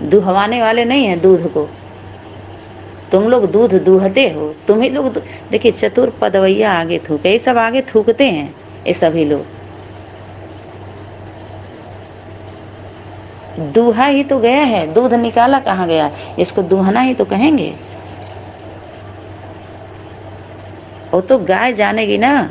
दुहवाने वाले नहीं हैं दूध को, तुम लोग दूध दूहते हो, तुम ही लोग। देखिए चतुर पदवैया आगे थूके, ये सब आगे थूकते हैं ये सभी लोग। दूहा ही तो गया है, दूध निकाला कहाँ गया, इसको दूहना ही तो कहेंगे। वो तो गाय जानेगी ना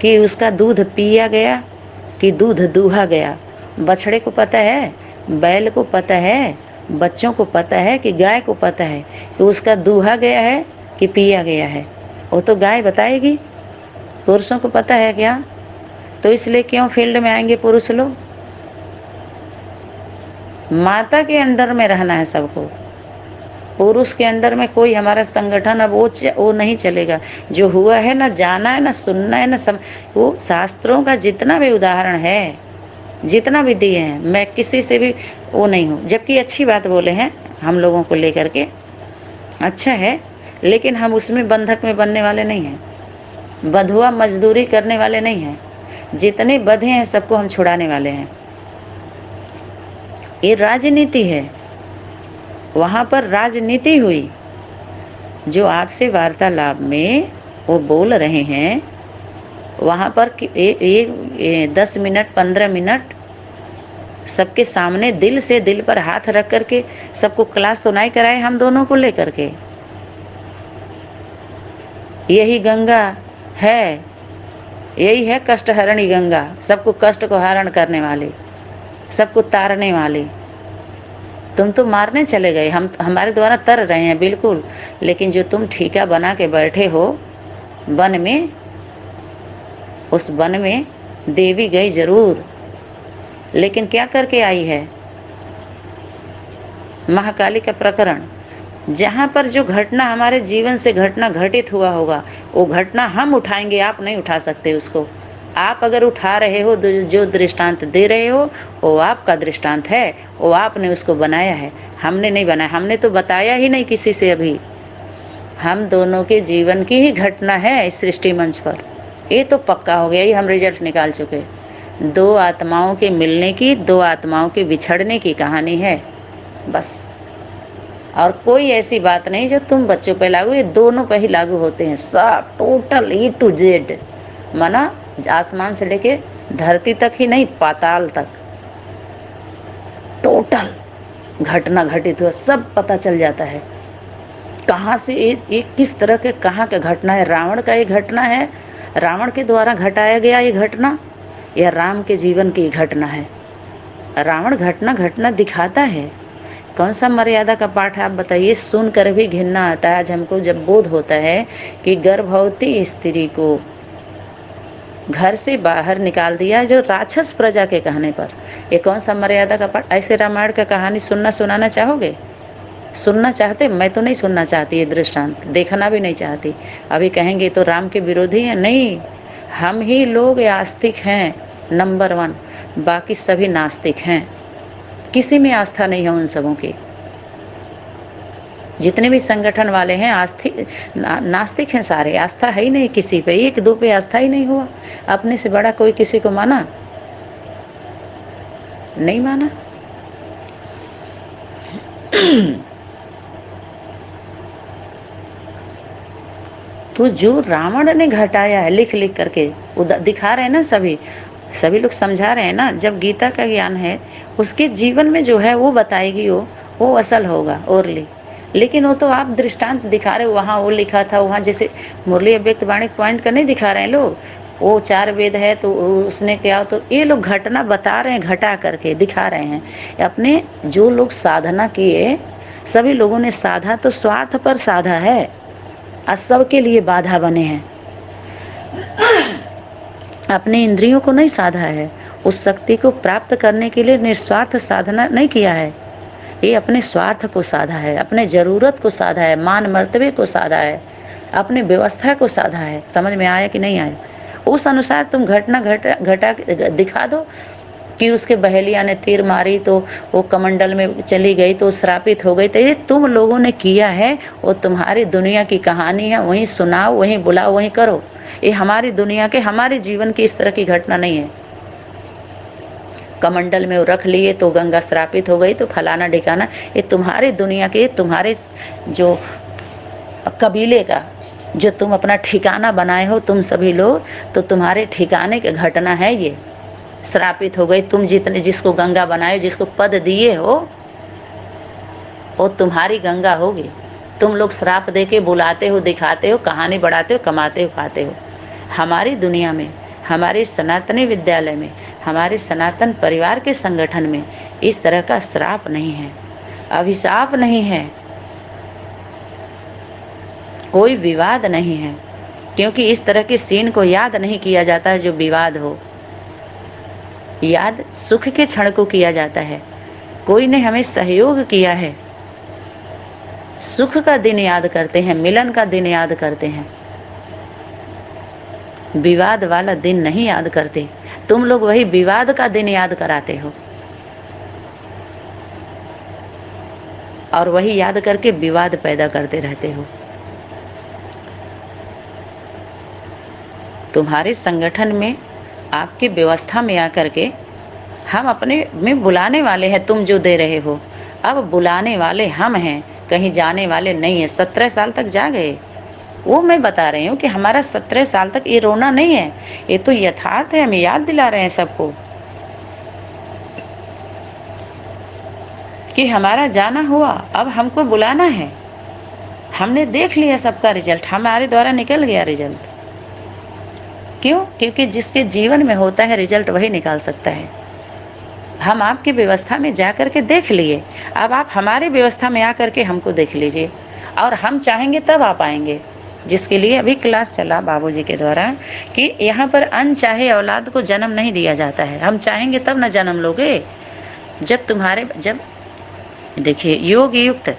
कि उसका दूध पिया गया कि दूध दूहा गया। बछड़े को पता है, बैल को पता है, बच्चों को पता है कि गाय को पता है कि उसका दूहा गया है कि पिया गया है। वो तो गाय बताएगी, पुरुषों को पता है क्या? तो इसलिए क्यों फील्ड में आएंगे पुरुष लोग? माता के अंडर में रहना है सबको, पुरुष के अंडर में कोई हमारा संगठन अब वो नहीं चलेगा। जो हुआ है ना जाना है ना सुनना है ना सब, वो शास्त्रों का जितना भी उदाहरण है, जितना भी दिए हैं, मैं किसी से भी वो नहीं हूँ। जबकि अच्छी बात बोले हैं हम लोगों को लेकर के, अच्छा है, लेकिन हम उसमें बंधक में बनने वाले नहीं हैं, बंधुआ मजदूरी करने वाले नहीं हैं। जितने बंधे हैं सबको हम छुड़ाने वाले हैं। ये राजनीति है, वहाँ पर राजनीति हुई। जो आपसे वार्तालाप में वो बोल रहे हैं, वहाँ पर 10 मिनट 15 मिनट सबके सामने दिल से दिल पर हाथ रख करके सबको क्लास सुनाई कराए हम दोनों को लेकर के। यही गंगा है, यही है कष्टहरणी गंगा, सबको कष्ट को हरण करने वाली, सबको तारने वाली। तुम तो मारने चले गए, हम हमारे द्वारा तर रहे हैं बिल्कुल, लेकिन जो तुम ठीका बना के बैठे हो वन में, उस वन में देवी गई जरूर, लेकिन क्या करके आई है? महाकाली का प्रकरण, जहाँ पर जो घटना हमारे जीवन से घटना घटित हुआ होगा, वो घटना हम उठाएंगे, आप नहीं उठा सकते उसको। आप अगर उठा रहे हो, जो दृष्टांत दे रहे हो वो आपका दृष्टांत है, वो आपने उसको बनाया है, हमने नहीं बनाया। हमने तो बताया ही नहीं किसी से अभी। हम दोनों के जीवन की ही घटना है इस सृष्टि मंच पर, ये तो पक्का हो गया, ये हम रिजल्ट निकाल चुके। दो आत्माओं के मिलने की, दो आत्माओं के बिछड़ने की कहानी है बस। और कोई ऐसी बात नहीं जो तुम बच्चों पे लागू, ये दोनों पे ही लागू होते हैं सब, टोटल A to Z, माना आसमान से लेके धरती तक ही नहीं, पाताल तक टोटल घटना घटित हुआ सब पता चल जाता है। कहाँ से एक किस तरह के कहाँ का घटना है। रावण का ये घटना है, रावण के द्वारा घटाया गया ये घटना, या राम के जीवन की घटना है। रावण घटना दिखाता है। कौन सा मर्यादा का पाठ है आप बताइए? सुनकर भी घिनना आता है। आज हमको जब बोध होता है कि गर्भवती स्त्री को घर से बाहर निकाल दिया जो राक्षस प्रजा के कहने पर, ये कौन सा मर्यादा का पाठ? ऐसे रामायण का कहानी सुनाना चाहोगे? सुनना चाहते? मैं तो नहीं सुनना चाहती, ये दृष्टांत देखना भी नहीं चाहती। अभी कहेंगे तो राम के विरोधी हैं, नहीं, हम ही लोग आस्तिक हैं नंबर 1, बाकी सभी नास्तिक हैं। किसी में आस्था नहीं है उन सबों की। जितने भी संगठन वाले हैं नास्तिक हैं सारे, आस्था है ही नहीं किसी पे, एक दो पे आस्था ही नहीं हुआ। अपने से बड़ा कोई किसी को माना? नहीं माना। तो जो रावण ने घटाया है लिख लिख करके दिखा रहे हैं ना, सभी लोग समझा रहे हैं ना। जब गीता का ज्ञान है उसके जीवन में जो है वो बताएगी, वो असल होगा ओरली। लेकिन वो तो आप दृष्टांत दिखा रहे हो, वहाँ वो लिखा था, वहाँ जैसे मुरली अव्यक्त वाणी पॉइंट का नहीं दिखा रहे हैं लोग, वो 4 वेद है तो उसने क्या, तो ये लोग घटना बता रहे हैं, घटा करके दिखा रहे हैं। अपने जो लोग साधना किए, सभी लोगों ने साधा तो स्वार्थ पर साधा है, और सबके लिए बाधा बने हैं। अपने इंद्रियों को नहीं साधा है, उस शक्ति को प्राप्त करने के लिए निस्वार्थ साधना नहीं किया है। ये अपने स्वार्थ को साधा है, अपने ज़रूरत को साधा है, मान मर्तबे को साधा है, अपने व्यवस्था को साधा है। समझ में आया कि नहीं आया? उस अनुसार तुम घटना घटा दिखा दो कि उसके बहेलिया ने तीर मारी तो वो कमंडल में चली गई तो श्रापित हो गई। तो ये तुम लोगों ने किया है, वो तुम्हारी दुनिया की कहानी है, वहीं सुनाओ, वहीं बुलाओ, वहीं करो। ये हमारी दुनिया के, हमारे जीवन की इस तरह की घटना नहीं है। कमंडल में वो रख लिए तो गंगा श्रापित हो गई, तो फलाना ढिकाना। ये तुम्हारी दुनिया के, तुम्हारे जो कबीले का जो तुम अपना ठिकाना बनाए हो तुम सभी लोग, तो तुम्हारे ठिकाने की घटना है ये। श्रापित हो गई, तुम जितने जिसको गंगा बनाए, जिसको पद दिए हो, वो तुम्हारी गंगा होगी। तुम लोग श्राप दे के बुलाते हो, दिखाते हो, कहानी बढ़ाते हो, कमाते हो, खाते हो। हमारी दुनिया में, हमारे सनातनी विद्यालय में, हमारे सनातन परिवार के संगठन में इस तरह का श्राप नहीं है, अभिशाप नहीं है, कोई विवाद नहीं है, क्योंकि इस तरह के सीन को याद नहीं किया जाता है जो विवाद हो। याद सुख के क्षण को किया जाता है। कोई ने हमें सहयोग किया है, सुख का दिन याद करते हैं, मिलन का दिन याद करते हैं, विवाद वाला दिन नहीं याद करते। तुम लोग वही विवाद का दिन याद कराते हो और वही याद करके विवाद पैदा करते रहते हो। तुम्हारे संगठन में, आपकी व्यवस्था में आकर के हम अपने में बुलाने वाले हैं, तुम जो दे रहे हो। अब बुलाने वाले हम हैं, कहीं जाने वाले नहीं है। 17 साल तक जा गए, वो मैं बता रही हूँ कि हमारा 17 साल तक ये रोना नहीं है, ये तो यथार्थ है। हम याद दिला रहे हैं सबको कि हमारा जाना हुआ, अब हमको बुलाना है। हमने देख लिया सबका रिजल्ट, हमारे द्वारा निकल गया रिजल्ट। क्यों? क्योंकि जिसके जीवन में होता है रिजल्ट वही निकाल सकता है। हम आपकी व्यवस्था में जा कर के देख लिए, अब आप हमारी व्यवस्था में आकर के हमको देख लीजिए, और हम चाहेंगे तब आप आएंगे। जिसके लिए अभी क्लास चला बाबूजी के द्वारा कि यहाँ पर अनचाहे औलाद को जन्म नहीं दिया जाता है। हम चाहेंगे तब न जन्म लोगे। जब देखिए योग युक्त,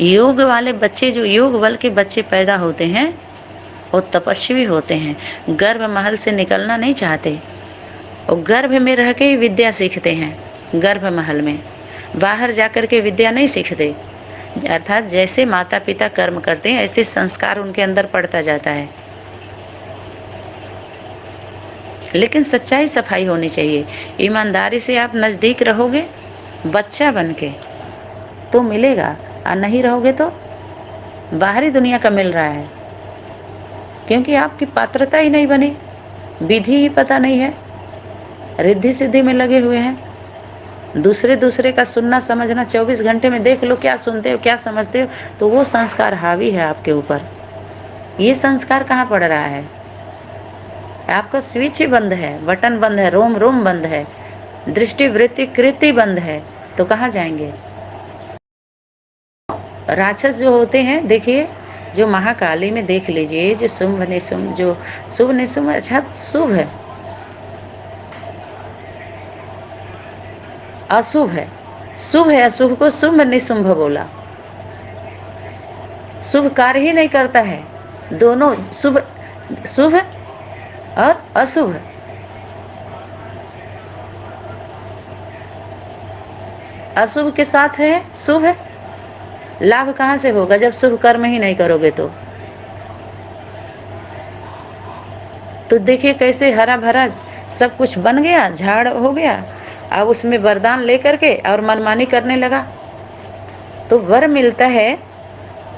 योग वाले बच्चे, जो योग बल के बच्चे पैदा होते हैं वो तपस्वी होते हैं, गर्भ महल से निकलना नहीं चाहते, और गर्भ में रह के ही विद्या सीखते हैं। गर्भ महल में बाहर जाकर के विद्या नहीं सीखते। अर्थात जैसे माता पिता कर्म करते हैं ऐसे संस्कार उनके अंदर पड़ता जाता है। लेकिन सच्चाई सफाई होनी चाहिए। ईमानदारी से आप नज़दीक रहोगे बच्चा बन के तो मिलेगा, और नहीं रहोगे तो बाहरी दुनिया का मिल रहा है, क्योंकि आपकी पात्रता ही नहीं बनी, विधि ही पता नहीं है, रिद्धि सिद्धि में लगे हुए हैं। दूसरे का सुनना समझना 24 घंटे में देख लो, क्या सुनते हो क्या समझते हो, तो वो संस्कार हावी है आपके ऊपर। ये संस्कार कहाँ पड़ रहा है? आपका स्विच ही बंद है, बटन बंद है, रोम रोम बंद है, दृष्टि वृत्ति कृति बंद है, तो कहाँ जाएंगे? राक्षस जो होते हैं, देखिए जो महाकाली में देख लीजिए, जो शुंभ निशुंभ, जो शुभ निशुंभ, अच्छा शुभ है अशुभ है, शुभ है अशुभ को शुभ निशुंभ बोला। शुभ कार्य ही नहीं करता है, दोनों शुभ और अशुभ। अशुभ के साथ है शुभ है, लाभ कहाँ से होगा जब शुभ कर्म ही नहीं करोगे तो देखिए कैसे हरा भरा सब कुछ बन गया, झाड़ हो गया। अब उसमें वरदान लेकर के और मनमानी करने लगा, तो वर मिलता है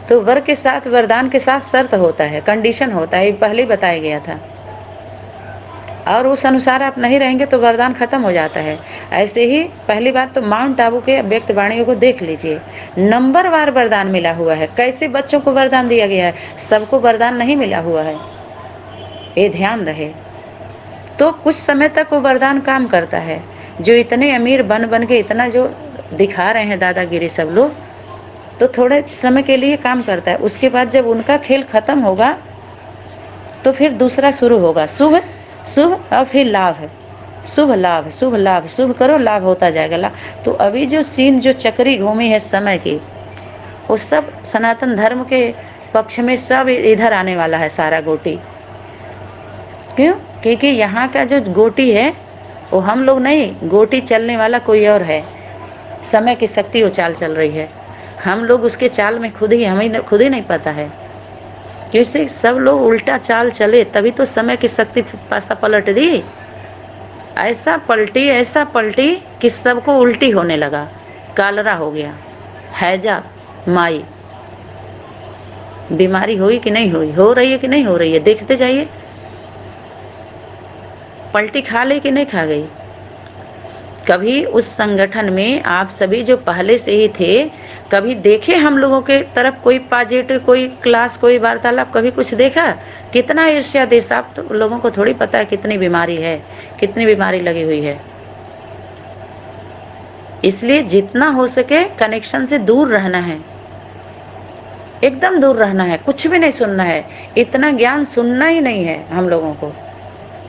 तो वर के साथ, वरदान के साथ शर्त होता है, कंडीशन होता है, पहले ही बताया गया था, और उस अनुसार आप नहीं रहेंगे तो वरदान खत्म हो जाता है। ऐसे ही पहली बार तो माउंट आबू के व्यक्त वाणियों को देख लीजिए, नंबरवार वरदान मिला हुआ है। कैसे बच्चों को वरदान दिया गया है, सबको वरदान नहीं मिला हुआ है, ये ध्यान रहे। तो कुछ समय तक वो वरदान काम करता है। जो इतने अमीर बन के इतना जो दिखा रहे हैं दादागिरी सब लोग, तो थोड़े समय के लिए काम करता है। उसके बाद जब उनका खेल खत्म होगा तो फिर दूसरा शुरू होगा, शुभ शुभ और फिर लाभ है, शुभ लाभ, शुभ लाभ, शुभ करो लाभ होता जाएगा लाभ। तो अभी जो सीन, जो चक्री घूमी है समय की, वो सब सनातन धर्म के पक्ष में सब इधर आने वाला है सारा गोटी। क्यों? क्योंकि यहाँ का जो गोटी है वो हम लोग नहीं, गोटी चलने वाला कोई और है। समय की शक्ति वो चाल चल रही है, हम लोग उसके चाल में हमें खुद ही नहीं पता है। क्योंकि सब लोग उल्टा चाल चले तभी तो समय की शक्ति पासा पलट दी। ऐसा पलटी कि सबको उल्टी होने लगा, कालरा हो गया, हैजा, माई। बीमारी हुई कि नहीं हुई, हो रही है कि नहीं हो रही है, देखते जाइए। पलटी खा ली कि नहीं खा गई। कभी उस संगठन में आप सभी जो पहले से ही थे, कभी देखे हम लोगों के तरफ कोई पॉजिटिव, कोई क्लास, कोई वार्तालाप, कभी कुछ देखा? कितना ईर्ष्या देश, आप तो लोगों को थोड़ी पता है कितनी बीमारी है, कितनी बीमारी लगी हुई है। इसलिए जितना हो सके कनेक्शन से दूर रहना है, एकदम दूर रहना है, कुछ भी नहीं सुनना है, इतना ज्ञान सुनना ही नहीं है हम लोगों को।